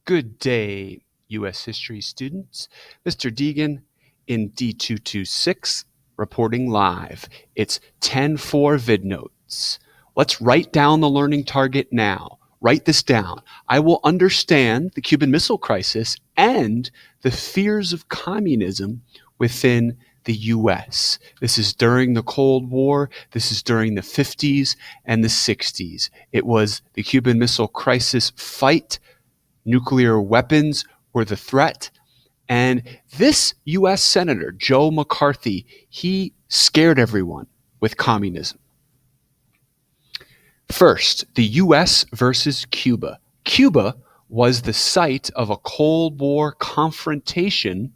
Good day, U.S. history students. Mr. Deegan in D226 reporting live. It's 10-4 vidnotes. Let's write down the learning target now. Write this down. I will understand the Cuban Missile Crisis and the fears of communism within the U.S. This is during the Cold War. This is during the 50s and the 60s. It was the Cuban Missile Crisis fight. Nuclear weapons were the threat. And this U.S. Senator, Joe McCarthy, he scared everyone with communism. First, the U.S. versus Cuba. Cuba was the site of a Cold War confrontation,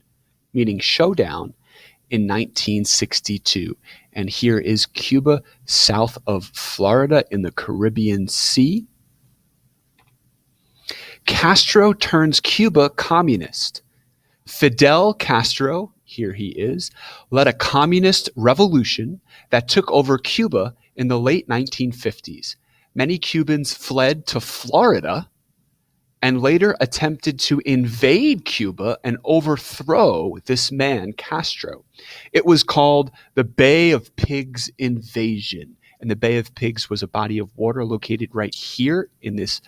meaning showdown, in 1962. And here is Cuba, south of Florida in the Caribbean Sea. Castro turns Cuba communist. Fidel Castro, here he is, led a communist revolution that took over Cuba in the late 1950s. Many Cubans fled to Florida and later attempted to invade Cuba and overthrow this man, Castro. It was called the Bay of Pigs invasion. And the Bay of Pigs was a body of water located right here in this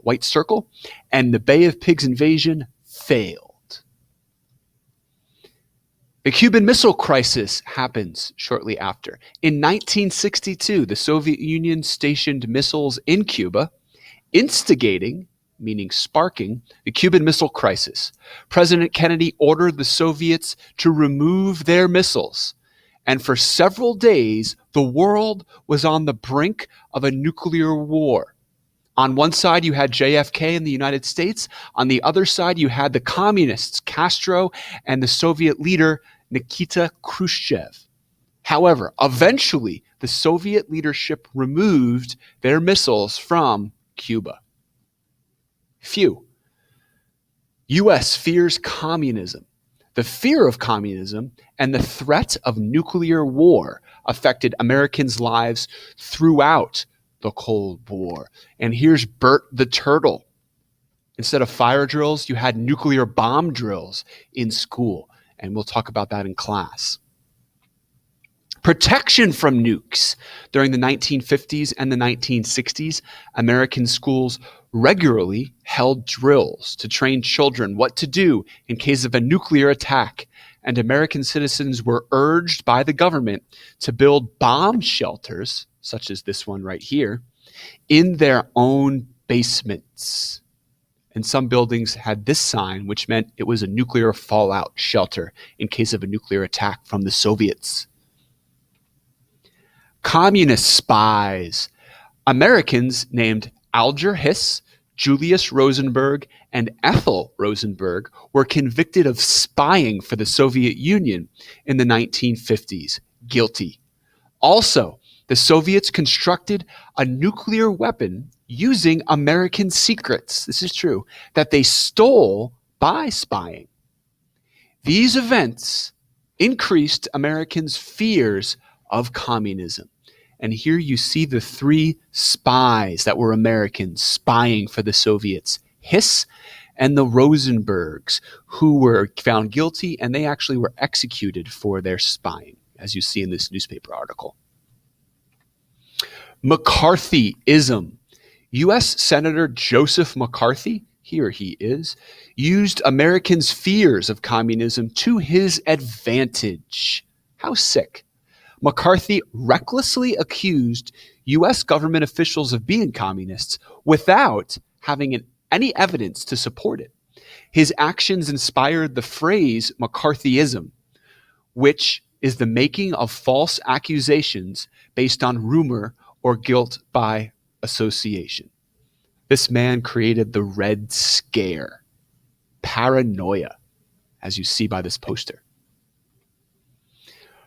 white circle, and the Bay of Pigs invasion failed. The Cuban Missile Crisis happens shortly after. In 1962, the Soviet Union stationed missiles in Cuba, instigating, meaning sparking, the Cuban Missile Crisis. President Kennedy ordered the Soviets to remove their missiles, and for several days, the world was on the brink of a nuclear war. On one side, you had JFK in the United States. On the other side, you had the communists, Castro, and the Soviet leader, Nikita Khrushchev. However, eventually, the Soviet leadership removed their missiles from Cuba. Phew. U.S. fears communism. The fear of communism and the threat of nuclear war affected Americans' lives throughout the Cold War. And here's Bert the Turtle. Instead of fire drills, you had nuclear bomb drills in school. And we'll talk about that in class. Protection from nukes. During the 1950s and the 1960s, American schools regularly held drills to train children what to do in case of a nuclear attack. And American citizens were urged by the government to build bomb shelters, such as this one right here, in their own basements. And some buildings had this sign, which meant it was a nuclear fallout shelter in case of a nuclear attack from the Soviets. Communist spies. Americans named Alger Hiss, Julius Rosenberg, and Ethel Rosenberg were convicted of spying for the Soviet Union in the 1950s. Guilty. Also, the Soviets constructed a nuclear weapon using American secrets, this is true, that they stole by spying. These events increased Americans' fears of communism. And here you see the three spies that were Americans spying for the Soviets, Hiss and the Rosenbergs, who were found guilty, and they actually were executed for their spying, as you see in this newspaper article. McCarthyism. U.S. Senator Joseph McCarthy, here he is, used Americans' fears of communism to his advantage. How sick. McCarthy recklessly accused U.S. government officials of being communists without having any evidence to support it. His actions inspired the phrase McCarthyism, which is the making of false accusations based on rumor or guilt by association. This man created the Red Scare, paranoia, as you see by this poster.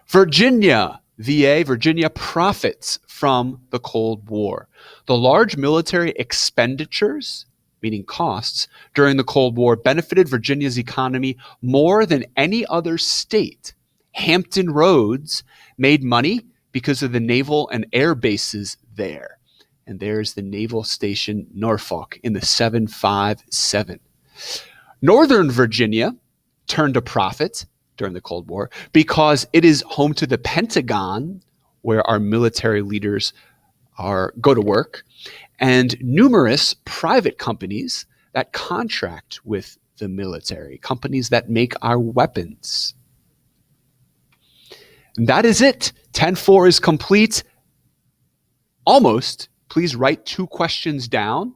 Virginia, VA, Virginia profits from the Cold War. The large military expenditures, meaning costs, during the Cold War benefited Virginia's economy more than any other state. Hampton Roads made money because of the naval and air bases there. And there's the Naval Station Norfolk in the 757. Northern Virginia turned a profit during the Cold War because it is home to the Pentagon, where our military leaders go to work, and numerous private companies that contract with the military, companies that make our weapons. And that is it. 10-4 is complete. Almost. Please write 2 questions down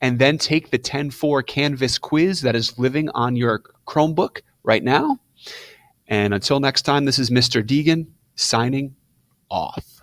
and then take the 10-4 Canvas quiz that is living on your Chromebook right now. And until next time, this is Mr. Deegan signing off.